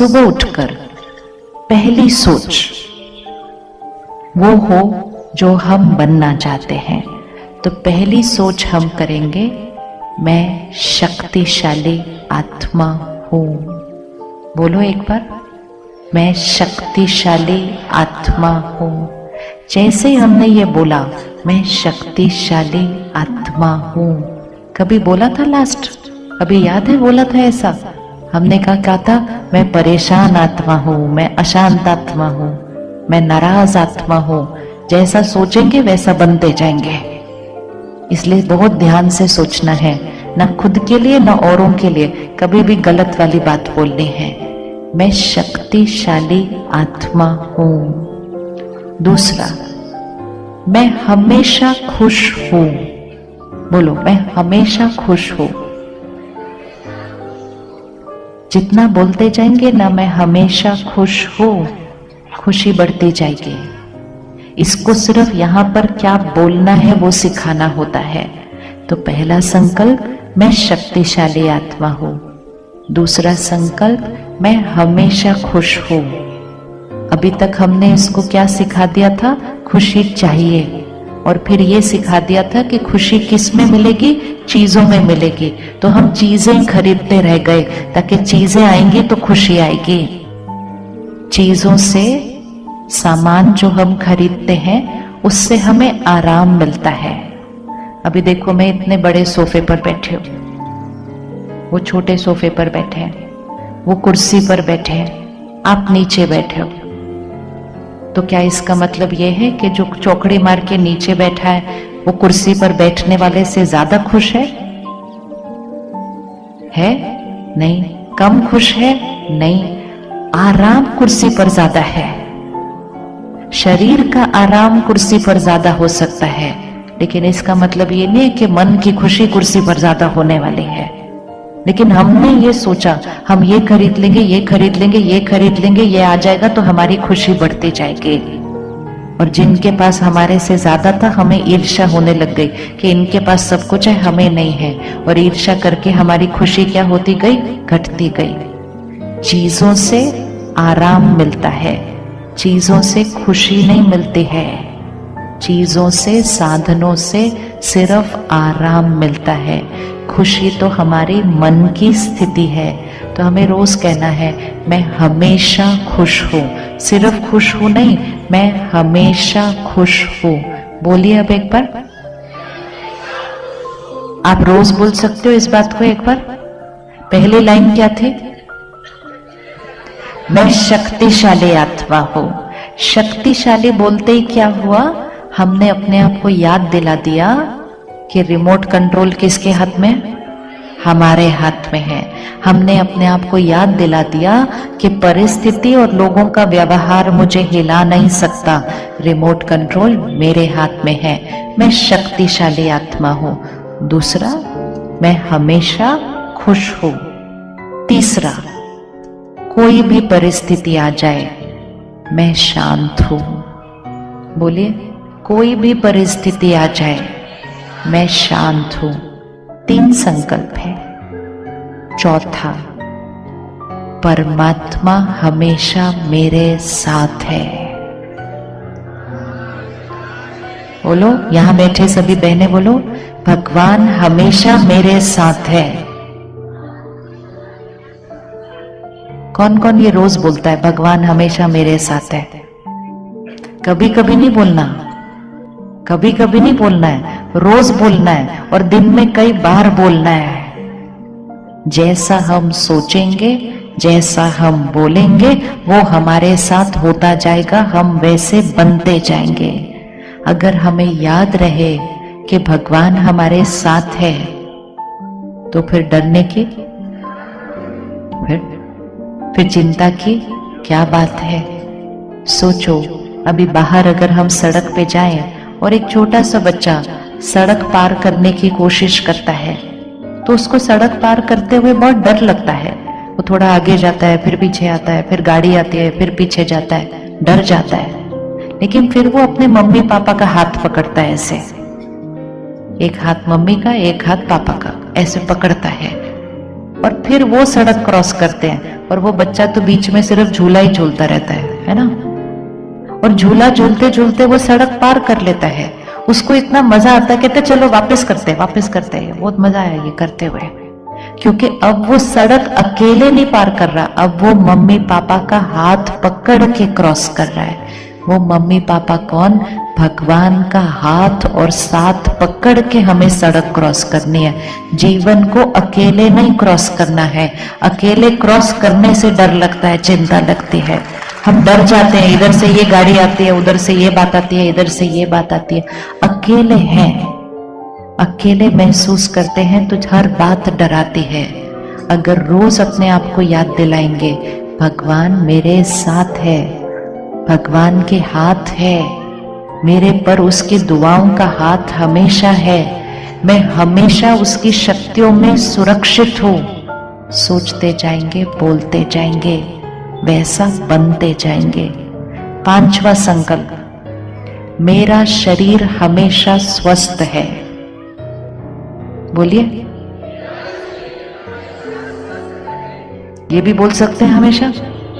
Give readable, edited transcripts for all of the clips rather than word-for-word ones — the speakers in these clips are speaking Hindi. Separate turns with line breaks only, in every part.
सुबह उठकर पहली सोच वो हो जो हम बनना चाहते हैं। तो पहली सोच हम करेंगे, मैं शक्तिशाली आत्मा हूं। बोलो एक बार, मैं शक्तिशाली आत्मा हूं। जैसे ही हमने ये बोला, मैं शक्तिशाली आत्मा हूं, कभी बोला था लास्ट? कभी याद है बोला था ऐसा? हमने कहा था, मैं परेशान आत्मा हूं, मैं अशांत आत्मा हूं, मैं नाराज आत्मा हूं। जैसा सोचेंगे वैसा बनते जाएंगे। इसलिए बहुत ध्यान से सोचना है, ना खुद के लिए ना औरों के लिए कभी भी गलत वाली बात बोलनी है। मैं शक्तिशाली आत्मा हूं। दूसरा, मैं हमेशा खुश हूं। बोलो, मैं हमेशा खुश हूं। जितना बोलते जाएंगे ना मैं हमेशा खुश हूं, खुशी बढ़ती जाएगी। इसको सिर्फ यहां पर क्या बोलना है वो सिखाना होता है। तो पहला संकल्प, मैं शक्तिशाली आत्मा हूं। दूसरा संकल्प, मैं हमेशा खुश हूं। अभी तक हमने इसको क्या सिखा दिया था? खुशी चाहिए। और फिर ये सिखा दिया था कि खुशी किस में मिलेगी? चीजों में मिलेगी। तो हम चीजें खरीदते रह गए, ताकि चीजें आएंगी तो खुशी आएगी। चीजों से, सामान जो हम खरीदते हैं उससे हमें आराम मिलता है। अभी देखो, मैं इतने बड़े सोफे पर बैठे हूं, वो छोटे सोफे पर बैठे हैं, वो कुर्सी पर बैठे हैं, आप नीचे बैठे हो। तो क्या इसका मतलब यह है कि जो चौकड़ी मार के नीचे बैठा है वो कुर्सी पर बैठने वाले से ज्यादा खुश है? नहीं। कम खुश है? नहीं। आराम कुर्सी पर ज्यादा है। शरीर का आराम कुर्सी पर ज्यादा हो सकता है, लेकिन इसका मतलब ये नहीं है कि मन की खुशी कुर्सी पर ज्यादा होने वाली है। लेकिन हमने ये सोचा, हम ये खरीद लेंगे, ये खरीद लेंगे, ये खरीद लेंगे, ये आ जाएगा तो हमारी खुशी बढ़ती जाएगी। और जिनके पास हमारे से ज्यादा था, हमें ईर्ष्या होने लग गई कि इनके पास सब कुछ है, हमें नहीं है। और ईर्ष्या करके हमारी खुशी क्या होती गई? घटती गई। चीजों से आराम मिलता है, चीजों से खुशी नहीं मिलती है। चीजों से, साधनों से सिर्फ आराम मिलता है। खुशी तो हमारी मन की स्थिति है। तो हमें रोज कहना है, मैं हमेशा खुश हूं। सिर्फ खुश हूं नहीं, मैं हमेशा खुश हूं। बोलिए अब एक बार। आप रोज बोल सकते हो इस बात को एक बार। पहली लाइन क्या थी? मैं शक्तिशाली आत्मा हूं। शक्तिशाली बोलते ही क्या हुआ? हमने अपने आप को याद दिला दिया कि रिमोट कंट्रोल किसके हाथ में? हमारे हाथ में है। हमने अपने आप को याद दिला दिया कि परिस्थिति और लोगों का व्यवहार मुझे हिला नहीं सकता, रिमोट कंट्रोल मेरे हाथ में है। मैं शक्तिशाली आत्मा हूं। दूसरा, मैं हमेशा खुश हूं। तीसरा, कोई भी परिस्थिति आ जाए मैं शांत हूं। बोलिए, कोई भी परिस्थिति आ जाए मैं शांत हूं। 3 संकल्प है। चौथा, परमात्मा हमेशा मेरे साथ है। बोलो, यहां बैठे सभी बहनें बोलो, भगवान हमेशा मेरे साथ है। कौन कौन ये रोज बोलता है, भगवान हमेशा मेरे साथ है? कभी कभी नहीं बोलना, कभी कभी नहीं बोलना है, रोज बोलना है। और दिन में कई बार बोलना है। जैसा हम सोचेंगे, जैसा हम बोलेंगे, वो हमारे साथ होता जाएगा, हम वैसे बनते जाएंगे। अगर हमें याद रहे कि भगवान हमारे साथ है, तो फिर डरने की, फिर चिंता की क्या बात है? सोचो, अभी बाहर अगर हम सड़क पे जाएं और एक छोटा सा बच्चा सड़क पार करने की कोशिश करता है, तो उसको सड़क पार करते हुए बहुत डर लगता है। वो थोड़ा आगे जाता है, फिर पीछे आता है, फिर गाड़ी आती है, फिर पीछे जाता है, डर जाता है। लेकिन फिर वो अपने मम्मी पापा का हाथ पकड़ता है, ऐसे एक हाथ मम्मी का, एक हाथ पापा का, ऐसे पकड़ता है। और फिर वो सड़क क्रॉस करते हैं। और वो बच्चा तो बीच में सिर्फ झूला ही झूलता रहता है ना। और झूला झूलते झूलते वो सड़क पार कर लेता है, उसको इतना मजा आता है, कहते चलो वापस करते हैं, बहुत मजा आया ये करते हुए। क्योंकि अब वो सड़क अकेले नहीं पार कर रहा, अब वो मम्मी पापा का हाथ पकड़ के क्रॉस कर रहा है। वो मम्मी पापा कौन? भगवान का हाथ और साथ पकड़ के हमें सड़क क्रॉस करनी है। जीवन को अकेले नहीं क्रॉस करना है। अकेले क्रॉस करने से डर लगता है, चिंता लगती है, हम डर जाते हैं, इधर से ये गाड़ी आती है, उधर से ये बात आती है, इधर से ये बात आती है। अकेले हैं, अकेले महसूस करते हैं तो हर बात डराती है। अगर रोज अपने आप को याद दिलाएंगे, भगवान मेरे साथ है, भगवान के हाथ है मेरे पर, उसकी दुआओं का हाथ हमेशा है, मैं हमेशा उसकी शक्तियों में सुरक्षित हूं। सोचते जाएंगे, बोलते जाएंगे, वैसा बनते जाएंगे। 5वां संकल्प, मेरा शरीर हमेशा स्वस्थ है। बोलिए, ये भी बोल सकते हैं हमेशा,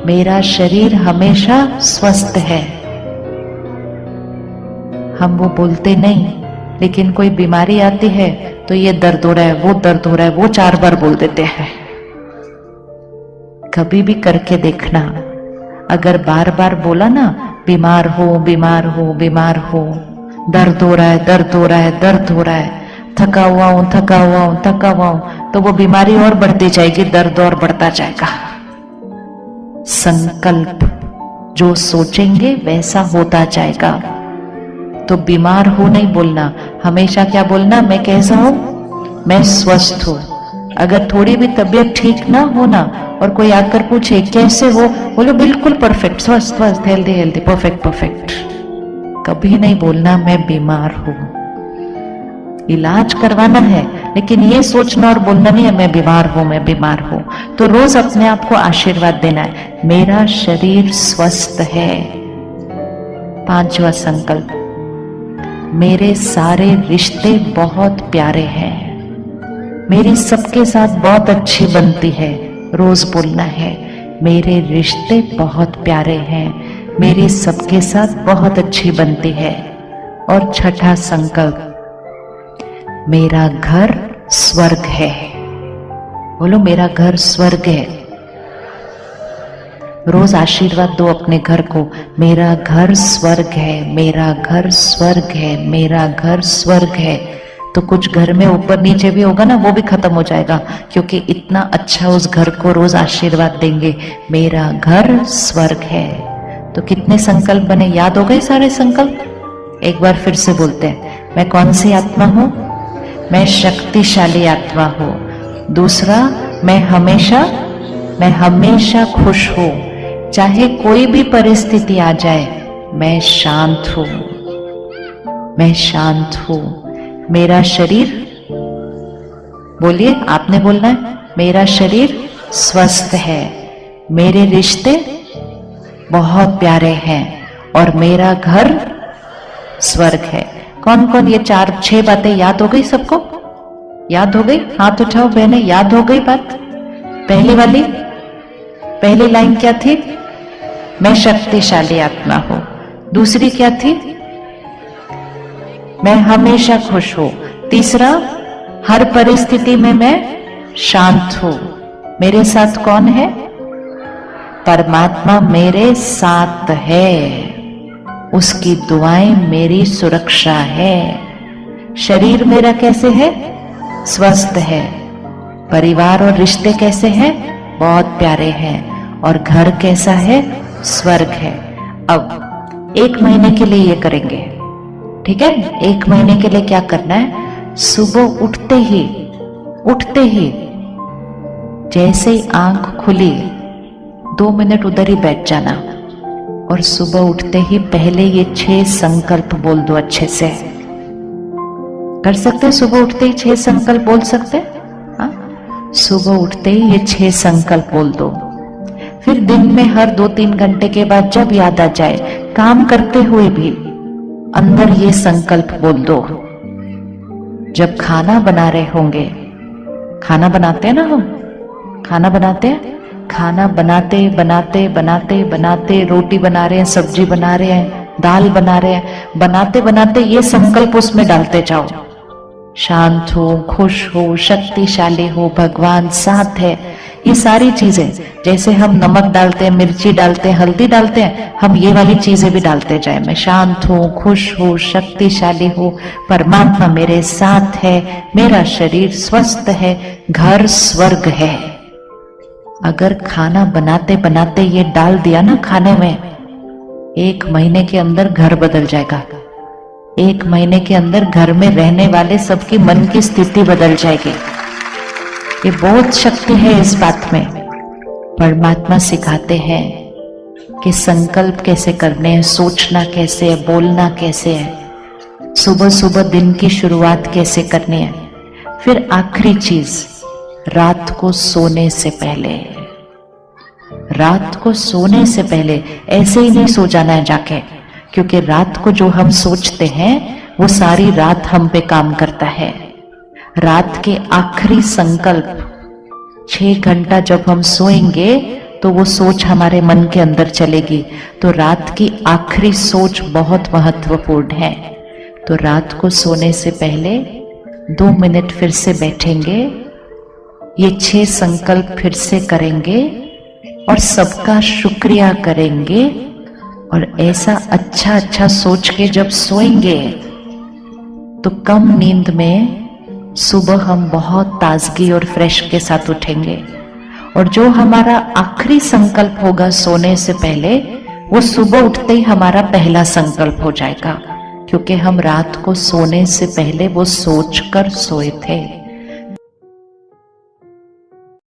मेरा शरीर हमेशा स्वस्थ है। हम वो बोलते नहीं, लेकिन कोई बीमारी आती है तो ये दर्द हो रहा है, वो दर्द हो रहा है, वो 4 बार बोल देते हैं। कभी भी करके देखना, अगर बार बार बोला ना, बीमार हो बीमार हो बीमार हो, दर्द हो रहा है दर्द हो रहा है दर्द हो रहा है, थका हुआ हूं थका हुआ हूं थका हुआ हूं, तो वो बीमारी और बढ़ती जाएगी, दर्द और बढ़ता जाएगा। संकल्प जो सोचेंगे वैसा होता जाएगा। तो बीमार हो नहीं बोलना, हमेशा क्या बोलना, मैं कैसा हूं, मैं स्वस्थ हूं। अगर थोड़ी भी तबीयत ठीक ना हो ना, और कोई आकर पूछे कैसे हो, बोलो बिल्कुल परफेक्ट, स्वस्थ स्वस्थ, हेल्दी हेल्दी, परफेक्ट परफेक्ट। कभी नहीं बोलना मैं बीमार हूं। इलाज करवाना है, लेकिन ये सोचना और बोलना नहीं है मैं बीमार हूं मैं बीमार हूं। तो रोज अपने आप को आशीर्वाद देना है, मेरा शरीर स्वस्थ है। 5वां संकल्प, मेरे सारे रिश्ते बहुत प्यारे हैं, मेरी सबके साथ बहुत अच्छी बनती है। रोज बोलना है, मेरे रिश्ते बहुत प्यारे हैं, मेरी सबके साथ बहुत अच्छी बनती है। और 6वां संकल्प, मेरा घर स्वर्ग है। बोलो, मेरा घर स्वर्ग है। रोज आशीर्वाद दो अपने घर को, मेरा घर स्वर्ग है, मेरा घर स्वर्ग है, मेरा घर स्वर्ग है। तो कुछ घर में ऊपर नीचे भी होगा ना, वो भी खत्म हो जाएगा, क्योंकि इतना अच्छा उस घर को रोज आशीर्वाद देंगे, मेरा घर स्वर्ग है। तो कितने संकल्प बने, याद हो गए सारे संकल्प? एक बार फिर से बोलते हैं, मैं कौन सी आत्मा हूं? मैं शक्तिशाली आत्मा हूं। दूसरा, मैं हमेशा खुश हूं, चाहे कोई भी परिस्थिति आ जाए, मैं शांत हूं, मैं शांत हूं। मेरा शरीर, बोलिए, आपने बोलना है, मेरा शरीर स्वस्थ है, मेरे रिश्ते बहुत प्यारे हैं, और मेरा घर स्वर्ग है। कौन कौन ये 4-6 बातें याद हो गई? सबको याद हो गई? हाथ उठाओ बहने, याद हो गई बात? पहली वाली, पहली लाइन क्या थी? मैं शक्तिशाली आत्मा हूं। दूसरी क्या थी? मैं हमेशा खुश हूं। तीसरा, हर परिस्थिति में मैं शांत हूं। मेरे साथ कौन है? परमात्मा मेरे साथ है, उसकी दुआएं मेरी सुरक्षा है। शरीर मेरा कैसे है? स्वस्थ है। परिवार और रिश्ते कैसे हैं? बहुत प्यारे हैं। और घर कैसा है? स्वर्ग है। अब 1 महीने के लिए ये करेंगे, ठीक है? 1 महीने के लिए क्या करना है? सुबह उठते ही जैसे ही आंख खुली 2 मिनट उधर ही बैठ जाना, और सुबह उठते ही पहले ये 6 संकल्प बोल दो। अच्छे से कर सकते हैं? सुबह उठते ही 6 संकल्प बोल सकते हैं? सुबह उठते ही ये 6 संकल्प बोल दो। फिर दिन में हर 2-3 घंटे के बाद जब याद आ जाए, काम करते हुए भी अंदर ये संकल्प बोल दो। जब खाना बना रहे होंगे, खाना बनाते हैं ना हम, खाना बनाते हैं, खाना बनाते बनाते बनाते बनाते, रोटी बना रहे हैं, सब्जी बना रहे हैं, दाल बना रहे हैं, बनाते बनाते ये संकल्प उसमें डालते जाओ, शांत हो, खुश हो, शक्तिशाली हो, भगवान साथ है। ये सारी चीजें जैसे हम नमक डालते हैं, मिर्ची डालते हैं, हल्दी डालते हैं, हम ये वाली चीजें भी डालते जाए। मैं शांत हूं, खुश हूं, शक्तिशाली हूं, परमात्मा मेरे साथ है, मेरा शरीर स्वस्थ है, घर स्वर्ग है। अगर खाना बनाते बनाते ये डाल दिया ना खाने में, 1 महीने के अंदर घर बदल जाएगा। 1 महीने के अंदर घर में रहने वाले सबकी मन की स्थिति बदल जाएगी। ये बहुत शक्ति है इस बात में। परमात्मा सिखाते हैं कि संकल्प कैसे करने हैं, सोचना कैसे है, बोलना कैसे है, सुबह सुबह दिन की शुरुआत कैसे करनी है। फिर आखिरी चीज, रात को सोने से पहले, रात को सोने से पहले ऐसे ही नहीं सो जाना है जाके, क्योंकि रात को जो हम सोचते हैं वो सारी रात हम पे काम करता है। रात के आखिरी संकल्प 6 घंटा जब हम सोएंगे तो वो सोच हमारे मन के अंदर चलेगी। तो रात की आखिरी सोच बहुत महत्वपूर्ण है। तो रात को सोने से पहले 2 मिनट फिर से बैठेंगे, ये 6 संकल्प फिर से करेंगे और सबका शुक्रिया करेंगे। और ऐसा अच्छा अच्छा सोच के जब सोएंगे तो कम नींद में सुबह हम बहुत ताजगी और फ्रेश के साथ उठेंगे। और जो हमारा आखिरी संकल्प होगा सोने से पहले, वो सुबह उठते ही हमारा पहला संकल्प हो जाएगा, क्योंकि हम रात को सोने से पहले वो सोचकर सोए थे।